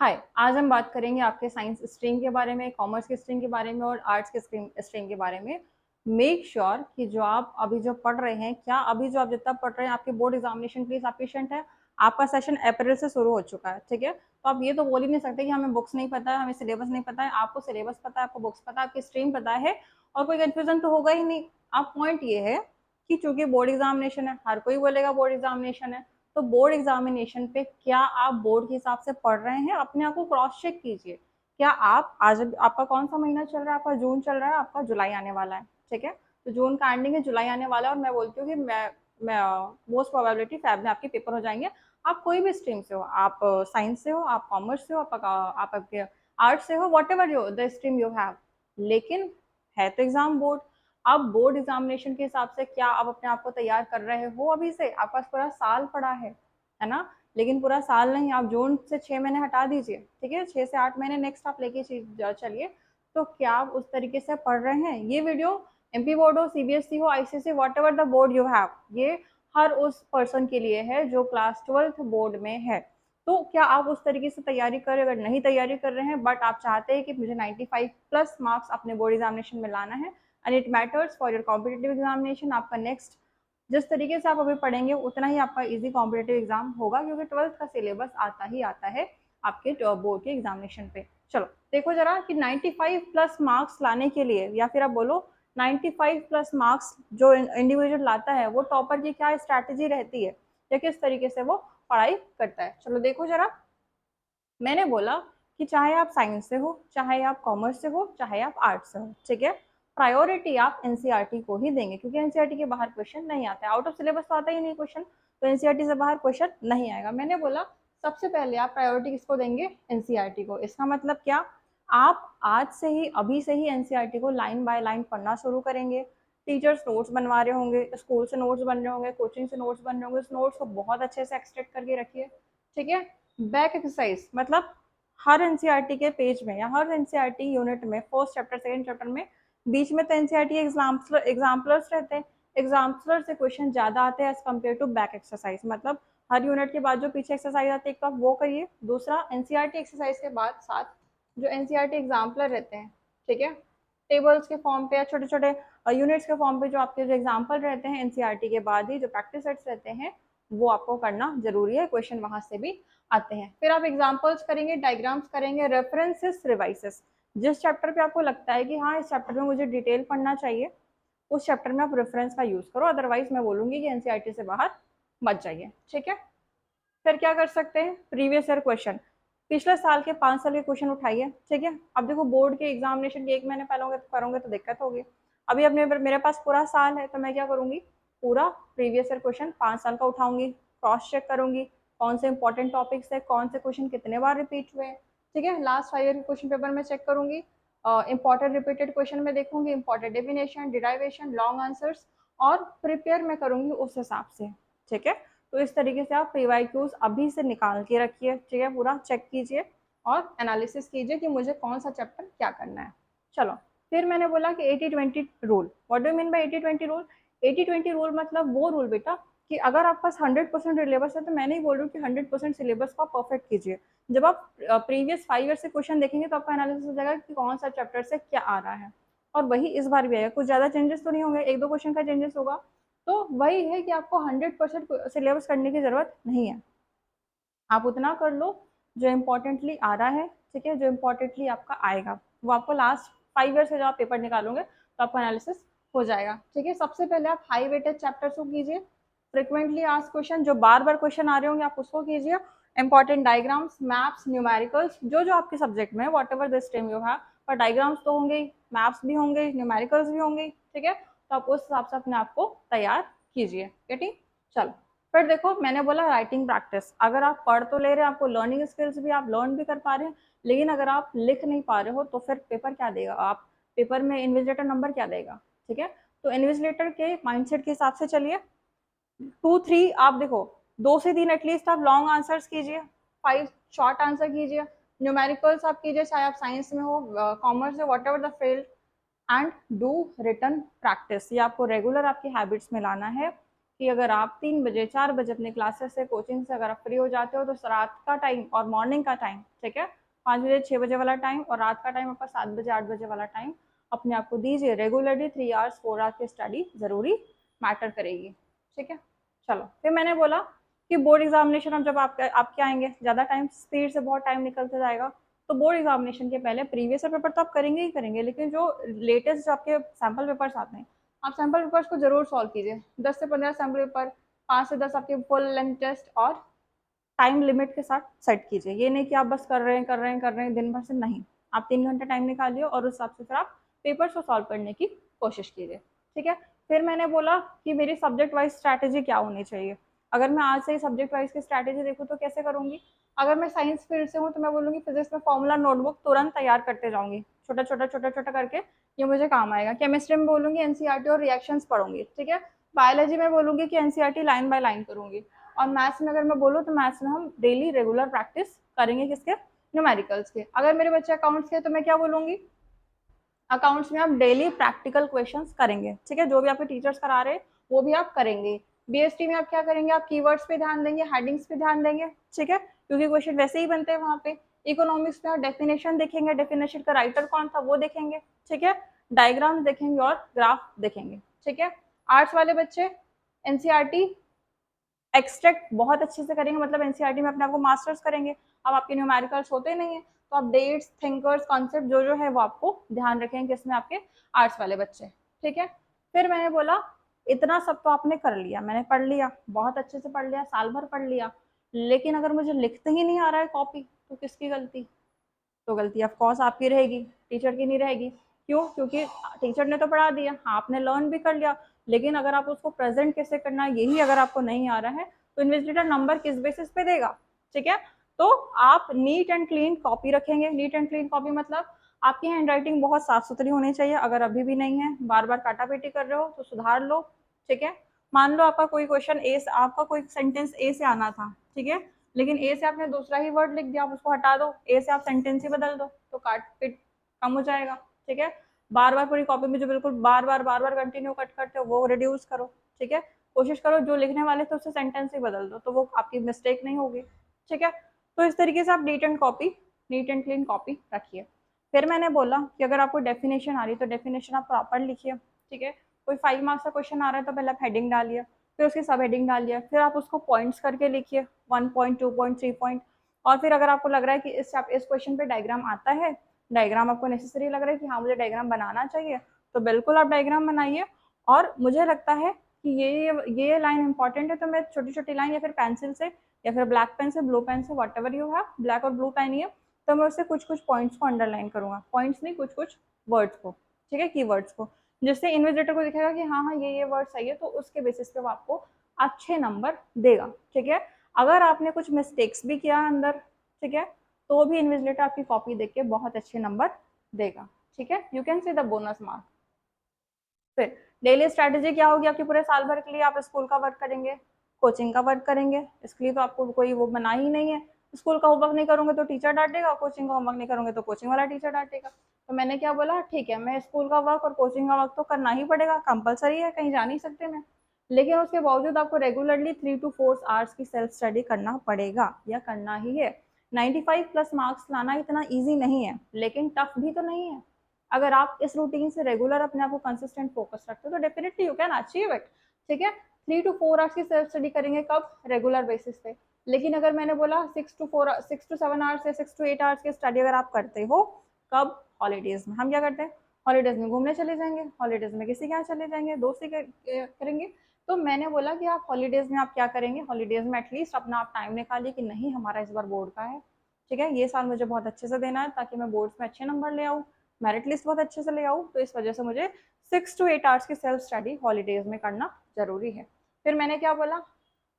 हाय, आज हम बात करेंगे आपके साइंस स्ट्रीम के बारे में, कॉमर्स के स्ट्रीम के बारे में और आर्ट्स के स्ट्रीम के बारे में। मेक श्योर कि जो आप अभी जो पढ़ रहे हैं, क्या अभी जो आप जितना पढ़ रहे हैं आपके बोर्ड एग्जामिनेशन के लिए सफिशिएंट है? आपका सेशन अप्रैल से शुरू हो चुका है, ठीक है? तो आप ये तो बोल ही नहीं सकते कि हमें बुक्स नहीं पता है, हमें सिलेबस नहीं पता है। आपको सिलेबस पता है, आपको बुक्स पता है, आपकी स्ट्रीम पता है और कोई कंफ्यूजन तो होगा ही नहीं। अब पॉइंट ये है कि चूंकि बोर्ड एग्जामिनेशन है, हर कोई बोलेगा बोर्ड एग्जामिनेशन है, तो बोर्ड एग्जामिनेशन पे क्या आप बोर्ड के हिसाब से पढ़ रहे हैं, अपने आप को क्रॉस चेक कीजिए। क्या आप आज आपका कौन सा महीना चल रहा है? आपका जून चल रहा है, आपका जुलाई आने वाला है, ठीक है? तो जून का एंडिंग है, जुलाई आने वाला है और मैं बोलती हूँ कि मैं मोस्ट प्रोबेबिलिटी फैब में आपके पेपर हो जाएंगे। आप कोई भी स्ट्रीम से हो, आप साइंस से हो, आप कॉमर्स से हो, आप आपके आर्ट्स से हो, what ever you the stream you have, लेकिन है तो एग्जाम बोर्ड। अब बोर्ड एग्जामिनेशन के हिसाब से क्या आप अपने आप को तैयार कर रहे हो? अभी से आपके पास पूरा साल पड़ा है ना? लेकिन पूरा साल नहीं, आप जून से 6 महीने हटा दीजिए, ठीक है? 6 से 8 महीने नेक्स्ट आप लेके चलिए। तो क्या आप उस तरीके से पढ़ रहे हैं? ये वीडियो एमपी बोर्ड हो, सीबीएसई हो, ICSE, what ever the board you have, ये हर उस पर्सन के लिए है जो क्लास 12th बोर्ड में है। तो क्या आप उस तरीके से तैयारी करें? अगर नहीं तैयारी कर रहे हैं बट आप चाहते हैं कि मुझे 95 प्लस मार्क्स अपने बोर्ड एग्जामिनेशन में लाना है and it matters for your competitive examination, आपका नेक्स्ट जिस तरीके से आप अभी पढ़ेंगे उतना ही आपका इजी कॉम्पिटेटिव एग्जाम होगा, क्योंकि 12th का सिलेबस आता ही आता है आपके बोर्ड के एग्जामिनेशन पे। चलो देखो जरा कि 95 प्लस मार्क्स लाने के लिए, या फिर आप बोलो 95 प्लस मार्क्स जो इंडिविजुअल लाता है वो टॉपर की क्या स्ट्रैटेजी रहती है या किस तरीके से वो पढ़ाई करता है। चलो देखो जरा, मैंने बोला कि चाहे आप साइंस से हो, चाहे आप कॉमर्स से हो, चाहे आप आर्ट्स से हो, ठीक है? प्रायोरिटी आप एनसीईआरटी को ही देंगे, क्योंकि एनसीईआरटी के बाहर क्वेश्चन नहीं आता है, आउट ऑफ सिलेबस तो आता ही नहीं क्वेश्चन, तो एनसीईआरटी से बाहर क्वेश्चन नहीं आएगा। मैंने बोला सबसे पहले आप प्रायोरिटी किसको देंगे? एनसीईआरटी को। इसका मतलब क्या? आप आज से ही, अभी से ही एनसीईआरटी को लाइन बाय लाइन पढ़ना शुरू करेंगे। टीचर्स नोट्स बनवा रहे होंगे, स्कूल से नोट्स बन रहे होंगे, कोचिंग से नोट्स बन रहे होंगे, उस नोट्स को बहुत अच्छे से एक्सट्रैक्ट करके रखिए, ठीक है? बैक एक्सरसाइज मतलब हर एनसीईआरटी के पेज में या हर एनसीईआरटी यूनिट में फर्स्ट चैप्टर सेकंड चैप्टर में बीच में तो एनसीईआरटी एग्जाम्पलर्स रहते हैं। एग्जाम्पलर से क्वेश्चन ज्यादा आते हैं as compare to back exercise. मतलब हर यूनिट के बाद जो पीछे एक्सरसाइज आती है एक तो आप वो करिए, दूसरा एनसीईआरटी एक्सरसाइज के बाद साथ जो एनसीईआरटी एग्जाम्पलर रहते हैं, ठीक है, टेबल्स के फॉर्म पे या छोटे छोटे यूनिट्स के फॉर्म पे जो आपके जो एग्जाम्पल रहते हैं एनसीईआरटी के बाद ही जो प्रैक्टिस सेट्स रहते हैं वो आपको करना जरूरी है, क्वेश्चन वहां से भी आते हैं। फिर आप एग्जाम्पल्स करेंगे, डायग्राम्स करेंगे, रेफरेंसेस, रिवाइसेस। जिस चैप्टर पे आपको लगता है कि हाँ इस चैप्टर में मुझे डिटेल पढ़ना चाहिए, उस चैप्टर में आप रेफरेंस का यूज करो, अदरवाइज मैं बोलूंगी कि एनसीईआरटी से बाहर मत जाइए, ठीक है? फिर क्या कर सकते हैं? प्रीवियस ईयर क्वेश्चन, पिछले साल के 5 साल के क्वेश्चन उठाइए, ठीक है? अब देखो बोर्ड के एग्जामिनेशन के 1 महीने पहले होंगे तो करोगे तो दिक्कत होगी। अभी अपने मेरे पास पूरा साल है तो मैं क्या करूंगी, पूरा प्रीवियस ईयर क्वेश्चन 5 साल का उठाऊंगी, क्रॉस चेक करूंगी कौन से इंपॉर्टेंट टॉपिक्स है, कौन से क्वेश्चन कितने बार रिपीट हुए हैं, ठीक है? लास्ट 5 ईयर के क्वेश्चन पेपर में चेक करूंगी, इंपॉर्टेंट रिपीटेड क्वेश्चन में देखूंगी, important definition, derivation, long answers, और प्रिपेयर मैं करूंगी उस हिसाब से, ठीक है? तो इस तरीके से आप प्रीवाइक्यूज अभी से निकाल के रखिए, ठीक है? पूरा चेक कीजिए और एनालिसिस कीजिए कि मुझे कौन सा चैप्टर क्या करना है। चलो, फिर मैंने बोला कि 80-20 rule. What do mean by 80-20 rule? 80-20 rule मतलब वो रूल बेटा कि अगर आपके पास 100% सिलेबस है तो मैं नहीं बोल रही हूँ कि 100% सिलेबस को परफेक्ट कीजिए। जब आप प्रीवियस 5 ईयर से क्वेश्चन देखेंगे तो आपका एनालिसिस हो जाएगा कि कौन सा चैप्टर से क्या आ रहा है, और वही इस बार भी आएगा। कुछ ज्यादा चेंजेस तो नहीं होंगे, 1-2 क्वेश्चन का चेंजेस होगा। तो वही है कि आपको 100% सिलेबस करने की जरूरत नहीं है, आप उतना कर लो जो इम्पोर्टेंटली आ रहा है, ठीक है? जो इम्पोर्टेंटली आपका आएगा वो आपको लास्ट 5 ईयर से जब आप पेपर निकालोगे तो आपका एनालिसिस हो जाएगा, ठीक है? सबसे पहले आप हाई वेटेड चैप्टर्स को कीजिए, फ्रिक्वेंटली आस्क्ड क्वेश्चन जो बार बार क्वेश्चन आ रहे होंगे आप उसको कीजिए, इंपॉर्टेंट डायग्राम्स, मैप्स, न्यूमेरिकल्स, जो जो आपके सब्जेक्ट में what ever this time you have, पर डायग्राम्स तो होंगे ही, मैप्स भी होंगे, न्यूमेरिकल्स भी होंगे, ठीक है? तो आप उस हिसाब से अपने आप को तैयार कीजिए, ठीक? चलो, फिर देखो मैंने बोला राइटिंग प्रैक्टिस। अगर आप पढ़ तो ले रहे हैं, आपको लर्निंग स्किल्स भी आप लर्न भी कर पा रहे हैं, लेकिन अगर आप लिख नहीं पा रहे हो तो फिर पेपर क्या देगा? आप पेपर में इन्विजिलेटर नंबर क्या देगा, ठीक है? तो इन्विजिलेटर के माइंडसेट के हिसाब से चलिए। 2-3 आप देखो, 2 से 3 एटलीस्ट आप लॉन्ग आंसर्स कीजिए, 5 शॉर्ट आंसर कीजिए, न्यूमेरिकल्स आप कीजिए, चाहे आप साइंस में हो, कॉमर्स में, whatever the field, and do written practice. ये आपको रेगुलर आपकी हैबिट्स में लाना है कि अगर आप 3 बजे 4 बजे अपने क्लासेस से कोचिंग से अगर आप फ्री हो जाते हो तो रात का टाइम और मॉर्निंग का टाइम, ठीक है, 5 बजे 6 बजे वाला टाइम और रात का टाइम आपका 7 बजे 8 बजे वाला टाइम अपने आप को दीजिए। रेगुलरली 3 आवर्स 4 आवर्स की स्टडी ज़रूरी मैटर करेगी, ठीक है। चलो, फिर मैंने बोला कि बोर्ड एग्जामिनेशन अब जब आपके आएंगे, ज़्यादा टाइम स्पीड से बहुत टाइम निकलते जाएगा, तो बोर्ड एग्जामिनेशन के पहले प्रीवियस पेपर तो आप करेंगे ही करेंगे, लेकिन जो लेटेस्ट जो आपके सैम्पल पेपर्स आते हैं, आप सैम्पल पेपर्स को जरूर सॉल्व कीजिए। 10 से 15 सैम्पल पेपर, 5 से 10 आपके फुल लेंथ टेस्ट और टाइम लिमिट के साथ सेट कीजिए। ये नहीं कि आप बस कर रहे हैं दिन भर से, नहीं। आप 3 घंटे टाइम निकालिए और उस हिसाब से फिर आप पेपर्स को सॉल्व करने की कोशिश कीजिए, ठीक है। फिर मैंने बोला कि मेरी सब्जेक्ट वाइज स्ट्रैटेजी क्या होनी चाहिए। अगर मैं आज से ही सब्जेक्ट वाइज की स्ट्रैटेजी देखूँ तो कैसे करूँगी। अगर मैं साइंस फील्ड से हूँ तो मैं बोलूँगी फिजिक्स में फॉर्मूला नोटबुक तुरंत तैयार करते जाऊँगी, छोटा छोटा करके, ये मुझे काम आएगा। केमिस्ट्री में बोलूँगी एनसीईआरटी और रिएक्शंस पढ़ूंगी, ठीक है। बायोलॉजी में बोलूँगी कि एनसीईआरटी लाइन बाय लाइन करूँगी। और मैथ्स में अगर मैं बोलूँ तो मैथ्स में हम डेली रेगुलर प्रैक्टिस करेंगे किसके, न्यूमेरिकल्स के। अगर मेरे बच्चे अकाउंट्स के तो मैं क्या बोलूँगी, अकाउंट्स में आप डेली प्रैक्टिकल क्वेश्चंस करेंगे, ठीक है। जो भी आपके टीचर्स करा रहे हैं वो भी आप करेंगे। बीएसटी में आप क्या करेंगे, आप कीवर्ड्स पे ध्यान देंगे, हेडिंग्स पे ध्यान देंगे, ठीक है, क्योंकि क्वेश्चन वैसे ही बनते हैं वहां पे। इकोनॉमिक्स में आप डेफिनेशन देखेंगे, डेफिनेशन का राइटर कौन था वो देखेंगे, ठीक है, डायग्राम्स देखेंगे और ग्राफ देखेंगे, ठीक है। आर्ट्स वाले बच्चे एनसीईआरटी एक्सट्रैक्ट बहुत अच्छे से करेंगे, मतलब एनसीईआरटी में अपने आप को मास्टर्स करेंगे। अब आपके न्यूमेरिकल्स होते नहीं है तो आप डेट्स, थिंकर्स, कॉन्सेप्ट जो है वो आपको ध्यान रखेंगे किसमें, आपके आर्ट्स वाले बच्चे, ठीक है। फिर मैंने बोला इतना सब तो आपने कर लिया, मैंने पढ़ लिया, बहुत अच्छे से पढ़ लिया, साल भर पढ़ लिया, लेकिन अगर मुझे लिखते ही नहीं आ रहा है कॉपी तो किसकी गलती, तो गलती ऑफ कोर्स आपकी रहेगी, टीचर की नहीं रहेगी। क्यों, क्योंकि टीचर ने तो पढ़ा दिया, हाँ आपने लर्न भी कर लिया, लेकिन अगर आप उसको प्रेजेंट कैसे करना है यही अगर आपको नहीं आ रहा है तो इन्विजिलेटर नंबर किस बेसिस पे देगा, ठीक है। तो आप नीट एंड क्लीन कॉपी रखेंगे। नीट एंड क्लीन कॉपी मतलब आपकी हैंड राइटिंग बहुत साफ सुथरी होनी चाहिए। अगर अभी भी नहीं है, बार बार काटा पेटी कर रहे हो तो सुधार लो, ठीक है। मान लो आपका कोई क्वेश्चन ए, आपका कोई सेंटेंस ए से आना था, ठीक है, लेकिन ए से आपने दूसरा ही वर्ड लिख दिया, आप उसको हटा दो, ए से आप सेंटेंस ही बदल दो तो काट पिट कम हो जाएगा, ठीक है। बार बार पूरी कॉपी में जो बिल्कुल बार बार कंटिन्यू कट करते हो वो रिड्यूस करो, ठीक है। कोशिश करो जो लिखने वाले थे उससे सेंटेंस ही बदल दो तो वो आपकी मिस्टेक नहीं होगी, ठीक है। तो इस तरीके से आप नीट एंड क्लीन कॉपी रखिए। फिर मैंने बोला कि अगर आपको डेफिनेशन आ रही है तो डेफिनेशन आप प्रॉपर लिखिए, ठीक है। कोई 5 मार्क्स का क्वेश्चन आ रहा है तो पहले आप हेडिंग डालिए, फिर उसकी सब हेडिंग डालिए, फिर आप उसको पॉइंट्स करके लिखिए, 1 पॉइंट 2 पॉइंट 3 पॉइंट। और फिर अगर आपको लग रहा है कि इस क्वेश्चन पे डायग्राम आता है, डायग्राम आपको नेसेसरी लग रहा है कि हाँ मुझे डायग्राम बनाना चाहिए, तो बिल्कुल आप डायग्राम बनाइए। और मुझे लगता है कि ये लाइन इंपॉर्टेंट है तो मैं छोटी छोटी लाइन या फिर पेंसिल से या फिर ब्लैक पेन से, ब्लू पेन से, what ever you have, black और ब्लू पेन ही है, तो मैं उससे कुछ कुछ पॉइंट्स को अंडरलाइन करूंगा, पॉइंट्स नहीं कुछ कुछ वर्ड्स को, ठीक है, कीवर्ड्स को, जिससे इन्विजिलेटर को दिखेगा कि हाँ हाँ ये वर्ड सही है, तो उसके बेसिस पे वो आपको अच्छे नंबर देगा, ठीक है। अगर आपने कुछ मिस्टेक्स भी किया अंदर, ठीक है, तो भी इन्विजिलेटर आपकी कॉपी देख के बहुत अच्छे नंबर देगा, ठीक है। You can see the bonus mark. फिर डेली स्ट्रैटेजी क्या होगी आपके पूरे साल भर के लिए, आप स्कूल का वर्क करेंगे, कोचिंग का वर्क करेंगे, इसके लिए तो आपको कोई वो बना ही नहीं है। स्कूल का होमवर्क नहीं करोगे तो टीचर डांटेगा, कोचिंग का होमवर्क नहीं करोगे तो कोचिंग वाला टीचर डांटेगा। तो मैंने क्या बोला, ठीक है मैं स्कूल का वर्क और कोचिंग का वर्क तो करना ही पड़ेगा, कंपलसरी है, कहीं जा नहीं सकते मैं, लेकिन उसके बावजूद आपको रेगुलरली 3 to 4 आवर्स की सेल्फ स्टडी करना पड़ेगा या करना ही है। 95+ मार्क्स लाना इतना ईजी नहीं है, लेकिन टफ भी तो नहीं है। अगर आप इस रूटीन से रेगुलर अपने आप को कंसिस्टेंट फोकस रखते हो तो definitely you can achieve it, ठीक है। 3 to 4 आवर्स की सेल्फ स्टडी करेंगे कब, रेगुलर बेसिस पे। लेकिन अगर मैंने बोला 6 to 7 आवर्स या 6 to 8 आवर्स की स्टडी अगर आप करते हो, कब, हॉलीडेज में। हम क्या करते हैं, हॉलीडेज में घूमने चले जाएंगे, हॉलीडेज में किसी के यहाँ चले जाएंगे, दोस्ती करेंगे। तो मैंने बोला कि आप हॉलीडेज में आप क्या करेंगे, हॉलीडेज में एटलीस्ट अपना आप टाइम निकालिए कि नहीं हमारा इस बार बोर्ड का है, ठीक है, ये साल मुझे बहुत अच्छे से देना है ताकि मैं बोर्ड्स में अच्छे नंबर ले आऊँ, मेरिट लिस्ट बहुत अच्छे से ले आऊँ, तो इस वजह से मुझे 6 to 8 आवर्स की सेल्फ स्टडी हॉलीडेज में करना जरूरी है। फिर मैंने क्या बोला,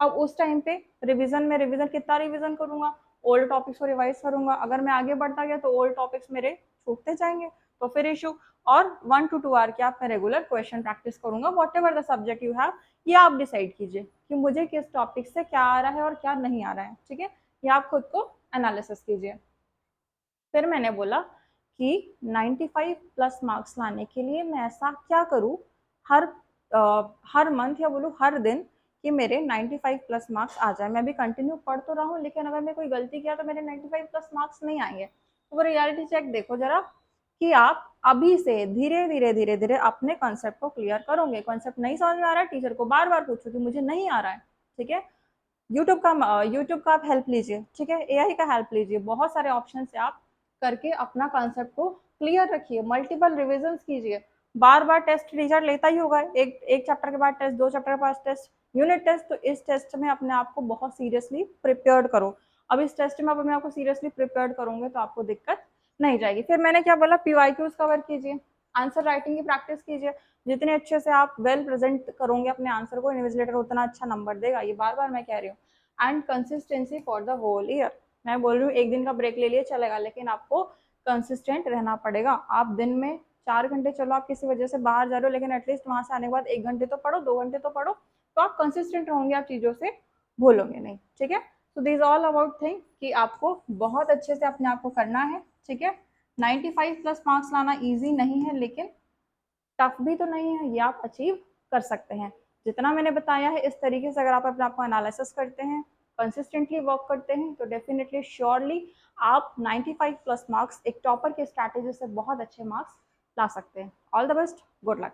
अब उस टाइम पे रिवीजन कितना रिवीजन करूंगा, ओल्ड टॉपिक्स को रिवाइज करूंगा। अगर मैं आगे बढ़ता गया तो ओल्ड टॉपिक्स मेरे छूटते जाएंगे, तो फिर इशू। और 1 to 2 आवर की आप रेगुलर क्वेश्चन प्रैक्टिस करूंगा, what ever the subject you have, ये आप डिसाइड कीजिए कि मुझे किस टॉपिक से क्या आ रहा है और क्या नहीं आ रहा है, ठीक है, ये आप खुद को एनालिसिस कीजिए। फिर मैंने बोला कि 95+ मार्क्स लाने के लिए मैं ऐसा क्या करूं, हर हर मंथ या बोलूँ हर दिन कि मेरे 95 प्लस मार्क्स आ जाए। मैं भी कंटिन्यू पढ़ तो रहा हूँ, लेकिन अगर मैं कोई गलती किया तो मेरे 95 प्लस मार्क्स नहीं आएंगे। तो वो रियलिटी चेक देखो जरा कि आप अभी से धीरे धीरे धीरे धीरे अपने कॉन्सेप्ट को क्लियर करोगे। कॉन्सेप्ट नहीं समझ में आ रहा है, टीचर को बार बार पूछो कि मुझे नहीं आ रहा है, ठीक है। यूट्यूब का आप हेल्प लीजिए, ठीक है, एआई का हेल्प लीजिए, बहुत सारे ऑप्शन से आप करके अपना कॉन्सेप्ट को क्लियर रखिए, मल्टीपल रिविजन कीजिए। बार बार टेस्ट टीचर लेता ही होगा, एक चैप्टर के बाद टेस्ट, 2 चैप्टर के बाद टेस्ट, यूनिट टेस्ट। तो इस टेस्ट में अपने आप को बहुत सीरियसली प्रिपेयर्ड करो। अब इस टेस्ट में आप अपने आप को सीरियसली प्रिपेयर्ड करोगे तो आपको दिक्कत नहीं जाएगी। फिर मैंने क्या बोला, पीवाईक्यूज कवर कीजिए, आंसर राइटिंग की प्रैक्टिस कीजिए। जितने अच्छे से आप वेल प्रेजेंट करोगे अपने आंसर को, इन्विजिलेटर उतना अच्छा नंबर देगा, ये बार बार मैं कह रही हूँ। And consistency for the whole year. मैं बोल रही हूँ एक दिन का ब्रेक ले लिए चलेगा, लेकिन आपको कंसिस्टेंट रहना पड़ेगा। आप दिन में 4 घंटे, चलो आप किसी वजह से बाहर जा रहे हो, लेकिन एटलीस्ट वहां से आने के बाद 1 घंटे तो पढ़ो, 2 घंटे तो पढ़ो, तो आप कंसिस्टेंट रहोगे, आप चीजों से भूलोगे नहीं, ठीक है। तो दिस ऑल अबाउट थिंग कि आपको बहुत अच्छे से अपने आप को करना है, ठीक है। 95 प्लस मार्क्स लाना ईजी नहीं है, लेकिन टफ भी तो नहीं है, ये आप अचीव कर सकते हैं। जितना मैंने बताया है इस तरीके से अगर आप अपने आप को एनालिसिस करते हैं, कंसिस्टेंटली वर्क करते हैं, तो डेफिनेटली श्योरली आप 95 प्लस मार्क्स एक टॉपर की स्ट्रैटेजी से बहुत अच्छे मार्क्स ला सकते हैं। All the best, good luck.